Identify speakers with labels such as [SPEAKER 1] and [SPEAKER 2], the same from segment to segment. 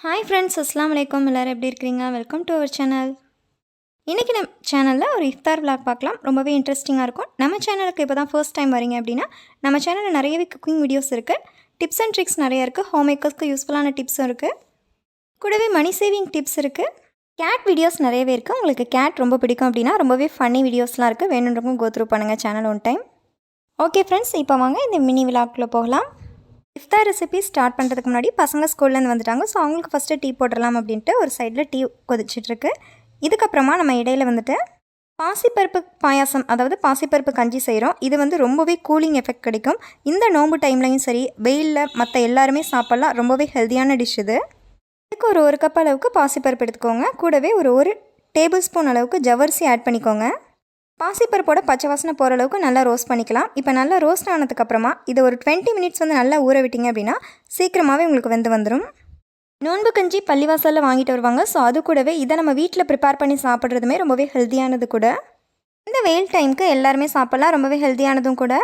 [SPEAKER 1] Hi friends, அஸ்ஸலாமு அலைக்கும். எல்லோரும் எப்படி இருக்கிறீங்க? Welcome to our channel. இன்றைக்கி நம்ம சேனலில் ஒரு இஃப்தார் விளாக் பார்க்கலாம். ரொம்பவே இன்ட்ரெஸ்டிங்காக இருக்கும். நம்ம சேனலுக்கு இப்போ தான் ஃபர்ஸ்ட் டைம் வரீங்க அப்படின்னா நம்ம சேனலில் நிறையவே குக்கிங் வீடியோஸ் இருக்குது. டிப்ஸ் அண்ட் ட்ரிக்ஸ் நிறையா இருக்குது. ஹோம் மேக்கர்ஸ்க்கு யூஸ்ஃபுல்லான டிப்ஸும் இருக்குது. கூடவே மணி சேவிங் டிப்ஸ் இருக்குது. கேட் வீடியோஸ் நிறையவே இருக்குது. உங்களுக்கு கேட் ரொம்ப பிடிக்கும் அப்படின்னா ரொம்பவே ஃபன்னி வீடியோஸ்லாம் இருக்குது. வேணுன்றவங்க கோ த்ரூ பண்ணுங்கள் channel one time. Okay friends, இப்போ வாங்க இந்த மினி விளாக்குள்ளே போகலாம். இஃப்தார் ரெசிபி ஸ்டார்ட் பண்ணுறதுக்கு முன்னாடி பசங்க ஸ்கூல்லேருந்து வந்துட்டாங்க. ஸோ அவங்களுக்கு ஃபஸ்ட்டு டீ போட்டுடலாம் அப்படின்ட்டு ஒரு சைடில் டீ கொதிச்சிட்ருக்கு. இதுக்கப்புறமா நம்ம இடையில வந்துட்டு பாசிப்பருப்பு பாயாசம், அதாவது பாசிப்பருப்பு கஞ்சி செய்கிறோம். இது ரொம்பவே கூலிங் எஃபெக்ட் கிடைக்கும். இந்த நோம்பு டைம்லையும் சரி, வெயிலில் மற்ற எல்லாருமே சாப்பிட்லாம். ரொம்பவே ஹெல்த்தியான டிஷ் இது. இதுக்கு ஒரு கப் அளவுக்கு பாசிப்பருப்பு எடுத்துக்கோங்க. கூடவே ஒரு டேபிள் ஸ்பூன் அளவுக்கு ஜவ்வரிசி ஆட் பண்ணிக்கோங்க. பாசிப்பருப்போட பச்சை வாசனை போகிற அளவுக்கு நல்லா ரோஸ்ட் பண்ணிக்கலாம். இப்போ நல்லா ரோஸ்ட் ஆனதுக்கப்புறமா இதை ஒரு 20 மினிட்ஸ் நல்லா ஊற விட்டிங்க அப்படின்னா சீக்கிரமாகவே உங்களுக்கு வந்துடும். நோன்பு கஞ்சி பள்ளிவாசலில் வாங்கிட்டு வருவாங்க. ஸோ அது கூடவே இதை நம்ம வீட்டில் ப்ரிப்பேர் பண்ணி சாப்பிட்றதுமே ரொம்பவே ஹெல்த்தியானது கூட. இந்த வெயில் டைமுக்கு எல்லாருமே சாப்பிட்லாம், ரொம்பவே ஹெல்த்தியானதும் கூட.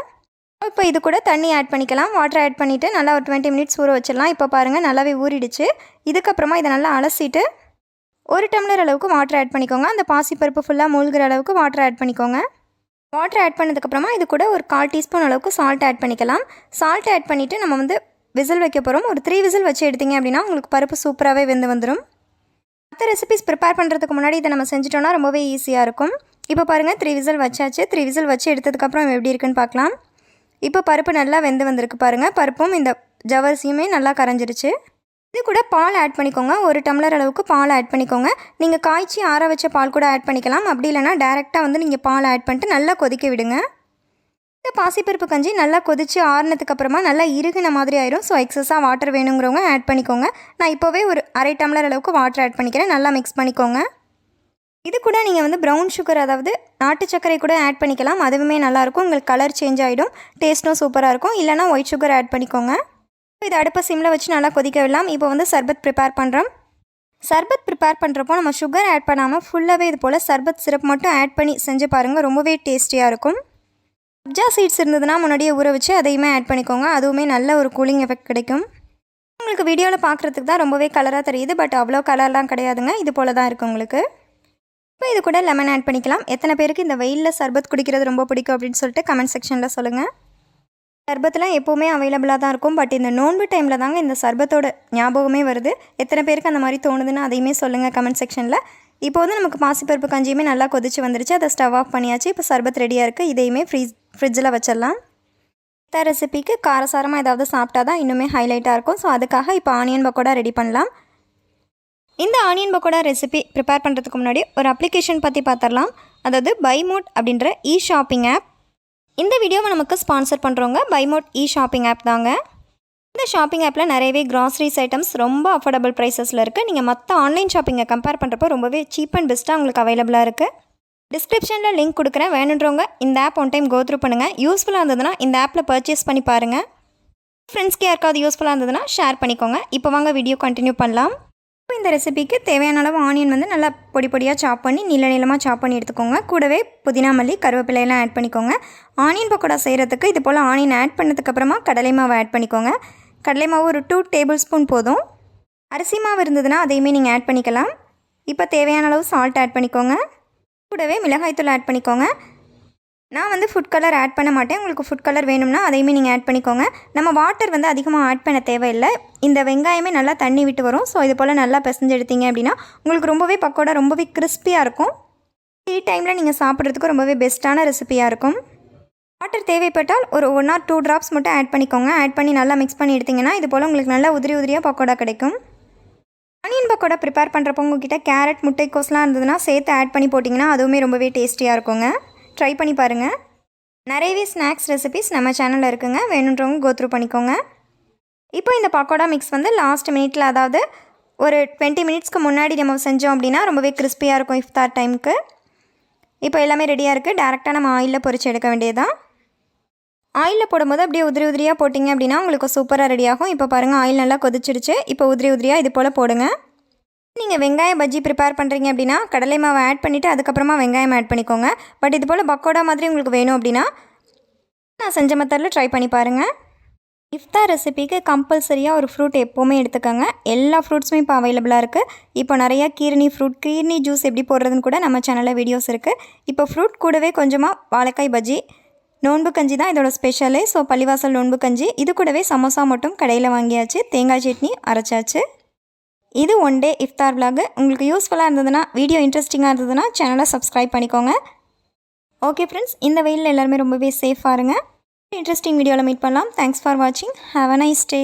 [SPEAKER 1] இப்போ இது கூட தண்ணி ஆட் பண்ணிக்கலாம். வாட்டர் ஆட் பண்ணிவிட்டு நல்லா ஒரு 20 மினிட்ஸ் ஊற வச்சிடலாம். இப்போ பாருங்கள், நல்லாவே ஊறிடுச்சு. இதுக்கப்புறமா இதை நல்லா அலசிட்டு ஒரு டம்ளர் அளவுக்கு வாட்டர் ஆட் பண்ணிக்கோங்க. அந்த பாசிப்பருப்பு ஃபுல்லாக மூழ்கிற அளவுக்கு வாட்டர் ஆட் பண்ணிக்கோங்க. வாட்டர் ஆட் பண்ணதுக்கப்புறமா இது கூட ஒரு 1/4 டீஸ்பூன் அளவுக்கு சால்ட் ஆட் பண்ணிக்கலாம். சால்ட் ஆட் பண்ணிவிட்டு நம்ம விசில் வைக்க போகிறோம். ஒரு 3 விசில் வச்சு எடுத்திங்க அப்படின்னா உங்களுக்கு பருப்பு சூப்பராகவே வந்துடும். மற்ற ரெசிபிஸ் ப்ரிப்பேர் பண்ணுறதுக்கு முன்னாடி இதை நம்ம செஞ்சிட்டோன்னா ரொம்பவே ஈஸியாக இருக்கும். இப்போ பாருங்கள், 3 விசில் வச்சாச்சு. 3 விசில் வச்சு எடுத்ததுக்கப்புறம் எப்படி இருக்குன்னு பார்க்கலாம். இப்போ பருப்பு நல்லா வந்திருக்கு பாருங்கள். பருப்பும் இந்த ஜவ்வரிசியுமே நல்லா கரைஞ்சிருச்சு. இது கூட பால் ஆட் பண்ணிக்கோங்க. ஒரு டம்ளர் அளவுக்கு பால் ஆட் பண்ணிக்கோங்க. நீங்கள் காய்ச்சி ஆற வச்ச பால் கூட ஆட் பண்ணிக்கலாம். அப்படி இல்லைனா டேரெக்டாக நீங்கள் பால் ஆட் பண்ணிட்டு நல்லா கொதிக்க விடுங்க. இந்த பாசிப்பருப்பு கஞ்சி நல்லா கொதித்து ஆறுனதுக்கப்புறமா நல்லா இறுகின மாதிரி ஆயிரும். ஸோ எக்ஸஸாக வாட்டர் வேணுங்கிறவங்க ஆட் பண்ணிக்கோங்க. நான் இப்போவே ஒரு அரை டம்ளர் அளவுக்கு வாட்டர் ஆட் பண்ணிக்கிறேன். நல்லா மிக்ஸ் பண்ணிக்கோங்க. இது கூட நீங்கள் ப்ரௌன் சுகர், அதாவது நாட்டு சர்க்கரை கூட ஆட் பண்ணிக்கலாம். அதுவுமே நல்லாயிருக்கும். உங்களுக்கு கலர் சேஞ்ச் ஆகிடும், டேஸ்ட்டும் சூப்பராக இருக்கும். இல்லைனா ஒயிட் சுகர் ஆட் பண்ணிக்கோங்க. இதை அடுப்பை சிம்மில் வச்சு நல்லா கொதிக்க விடலாம். இப்போ சர்பத் ப்ரிப்பேர் பண்ணுறோம். சர்பத் ப்ரிப்பேர் பண்ணுறப்போ நம்ம சுகர் ஆட் பண்ணாமல் ஃபுல்லாகவே இது போல் சர்பத் சிரப் மட்டும் ஆட் பண்ணி செஞ்சு பாருங்கள். ரொம்பவே டேஸ்டியாக இருக்கும். சப்ஜா சீட்ஸ் இருந்ததுன்னா முன்னாடியே ஊற வச்சு அதையுமே ஆட் பண்ணிக்கோங்க. அதுவுமே நல்ல ஒரு கூலிங் எஃபெக்ட் கிடைக்கும். உங்களுக்கு வீடியோவில் பார்க்குறதுக்கு தான் ரொம்பவே கலராக தெரியுது, பட் அவ்வளோ கலர்லாம் கிடையாதுங்க. இது போல் தான் இருக்குது உங்களுக்கு. இப்போ இது கூட லெமன் ஆட் பண்ணிக்கலாம். எத்தனை பேருக்கு இந்த வெயிலில் சர்பத் குடிக்கிறது ரொம்ப பிடிக்கும் அப்படின்னு சொல்லிட்டு கமெண்ட் செக்ஷனில் சொல்லுங்கள். சர்பத்துலாம் எப்போவுமே அவைலபிளாக தான் இருக்கும். பட் இந்த நோன்பு டைமில் தாங்க இந்த சர்பத்தோட ஞாபகமே வருது. எத்தனை பேருக்கு அந்த மாதிரி தோணுதுன்னு அதையுமே சொல்லுங்கள் கமெண்ட் செக்ஷனில். இப்போ நமக்கு பாசிப்பருப்பு கஞ்சியுமே நல்லா கொதிச்சு வந்துருச்சு. அதை ஸ்டவ் ஆஃப் பண்ணியாச்சு. இப்போ சர்பத் ரெடியாக இருக்குது. இதையுமே ஃப்ரிட்ஜில் வச்சிடலாம். இந்த ரெசிபிக்கு காரசாரமாக ஏதாவது சாப்பிட்டா தான் இன்னுமே ஹைலைட்டாக இருக்கும். ஸோ அதுக்காக இப்போ ஆனியன் பக்கோடா ரெடி பண்ணலாம். இந்த ஆனியன் பக்கோடா ரெசிபி ப்ரிப்பேர் பண்ணுறதுக்கு முன்னாடி ஒரு அப்ளிகேஷன் பற்றி பார்த்துடலாம். அதாவது பைமோட் அப்படின்ற ஷாப்பிங் ஆப். இந்த வீடியோவை நமக்கு ஸ்பான்சர் பண்ணுறவங்க பைமோட் ஷாப்பிங் ஆப் தாங்க. இந்த ஷாப்பிங் ஆப்பில் நிறையவே கிராசரிஸ் ஐட்டம்ஸ் ரொம்ப அஃபோர்டபுள் ப்ரைஸஸில் இருக்குது. நீங்கள் மற்ற ஆன்லைன் ஷாப்பிங்கை கம்பேர் பண்ணுறப்போ ரொம்பவே சீப் அண்ட் பெஸ்ட்டாக உங்களுக்கு அவைலபிளாக இருக்குது. டிஸ்கிரிப்ஷனில் லிங்க் கொடுக்குறேன். வேணுன்றவங்க இந்த app one time go through பண்ணுங்கள். யூஸ்ஃபுல்லாக இருந்ததுன்னா இந்த ஆப்பில் பர்ச்சேஸ் பண்ணி பாருங்கள். ஃப்ரெண்ட்ஸ்க்கு யாருக்காவது யூஸ்ஃபுல்லாக இருந்ததுன்னா ஷேர் பண்ணிக்கோங்க. இப்போ வாங்க வீடியோ கண்டினியூ பண்ணலாம். இப்போ இந்த ரெசிபிக்கு தேவையான அளவு ஆனியன் நல்லா பொடி பொடியாக சாப் பண்ணி நீளமாக சாப் பண்ணி எடுத்துக்கோங்க. கூடவே புதினா, மல்லி, கருவேப்பிலையெல்லாம் ஆட் பண்ணிக்கோங்க. ஆனியன் பக்கோடா செய்கிறதுக்கு இது போல் ஆனியன் ஆட் பண்ணதுக்கப்புறமா கடலை மாவு ஆட் பண்ணிக்கோங்க. கடலை மாவு ஒரு 2 டேபிள் ஸ்பூன் போதும். அரிசி மாவு இருந்ததுன்னா அதையுமே நீங்கள் ஆட் பண்ணிக்கலாம். இப்போ தேவையான அளவு சால்ட் ஆட் பண்ணிக்கோங்க. கூடவே மிளகாய்த்தூள் ஆட் பண்ணிக்கோங்க. நான் ஃபுட் கலர் ஆட் பண்ண மாட்டேன். உங்களுக்கு ஃபுட் கலர் வேணும்னா அதையுமே நீங்கள் ஆட் பண்ணிக்கோங்க. நம்ம வாட்டர் அதிகமாக ஆட் பண்ண தேவையில்லை. இந்த வெங்காயமே நல்லா தண்ணி விட்டு வரும். ஸோ இது போல் நல்லா பிசைஞ்சு எடுத்தீங்க அப்படின்னா உங்களுக்கு ரொம்பவே பக்கோடா ரொம்பவே கிறிஸ்பியாக இருக்கும். டீ டைமில் நீங்கள் சாப்பிட்றதுக்கு ரொம்பவே பெஸ்ட்டான ரெசிபியாக இருக்கும். வாட்டர் தேவைப்பட்டால் ஒரு 1 or 2 ட்ராப்ஸ் மட்டும் ஆட் பண்ணிக்கோங்க. ஆட் பண்ணி நல்லா மிக்ஸ் பண்ணி எடுத்திங்கன்னா இது போல் உங்களுக்கு நல்லா உதிரியாக பக்கோடா கிடைக்கும். ஆனியன் பக்கோடா ப்ரிப்பேர் பண்ணுறப்போ உங்கள்கிட்ட கேரட், முட்டைக்கோஸ்லாம் இருந்ததுன்னா சேர்த்து ஆட் பண்ணி போட்டிங்கன்னா அதுவுமே ரொம்பவே டேஸ்டியாக இருக்குங்க. ட்ரை பண்ணி பாருங்கள். நிறையவே ஸ்நாக்ஸ் ரெசிபிஸ் நம்ம சேனலில் இருக்குங்க. வேணுன்றவங்க கோ த்ரூ பண்ணிக்கோங்க. இப்போ இந்த பக்கோடா மிக்ஸ் லாஸ்ட் மினிட்டில், அதாவது ஒரு 20 மினிட்ஸ்க்கு முன்னாடி நம்ம செஞ்சோம் அப்படின்னா ரொம்பவே கிறிஸ்பியாக இருக்கும் இஃப்தார் டைமுக்கு. இப்போ எல்லாமே ரெடியாக இருக்குது. டேரெக்டாக நம்ம ஆயிலில் பொரிச்சு எடுக்க வேண்டியதுதான். ஆயிலில் போடும்போது அப்படியே உதிரியாக போட்டிங்க அப்படின்னா உங்களுக்கு சூப்பராக ரெடியாகும். இப்போ பாருங்கள், ஆயில் நல்லா கொதிச்சிடுச்சு. இப்போ உதிரியாக இது போல் போடுங்க. நீங்கள் வெங்காய பஜ்ஜி ப்ரிப்பேர் பண்ணுறீங்க அப்படின்னா கடலை மாவை ஆட் பண்ணிவிட்டு அதுக்கப்புறமா வெங்காயம் ஆட் பண்ணிக்கோங்க. பட் இது போல் பக்கோடா மாதிரி உங்களுக்கு வேணும் அப்படின்னா நான் செஞ்ச மெத்தடில் ட்ரை பண்ணி பாருங்கள். இஃப்தார் ரெசிபிக்கு கம்பல்சரியாக ஒரு ஃப்ரூட் எப்போவுமே எடுத்துக்கோங்க. எல்லா ஃப்ரூட்ஸுமே இப்போ அவைலபிளாக இருக்குது. இப்போ நிறையா கீர்னி ஜூஸ் எப்படி போடுறதுன்னு கூட நம்ம சேனலில் வீடியோஸ் இருக்குது. இப்போ ஃப்ரூட் கூடவே கொஞ்சமாக வாழைக்காய் பஜ்ஜி, நோன்பு கஞ்சி தான் இதோட ஸ்பெஷலே. ஸோ பள்ளிவாசல் நோன்பு கஞ்சி, இது கூடவே சமோசா மட்டும் கடையில் வாங்கியாச்சு. தேங்காய் சட்னி அரைச்சாச்சு. இது ஒன் டே இஃப்தார் விலாக். உங்களுக்கு யூஸ்ஃபுல்லாக இருந்ததுன்னா, வீடியோ இன்ட்ரெஸ்டிங்காக இருந்ததுன்னா சேனலை சப்ஸ்கிரைப் பண்ணிக்கோங்க. ஓகே ஃப்ரெண்ட்ஸ், இந்த வெயிலில் எல்லாருமே ரொம்பவே சேஃபாக இருங்க. இன்ட்ரெஸ்டிங் வீடியோவில் மீட் பண்ணலாம். தேங்க்ஸ் ஃபார் வாட்சிங். Have a nice day.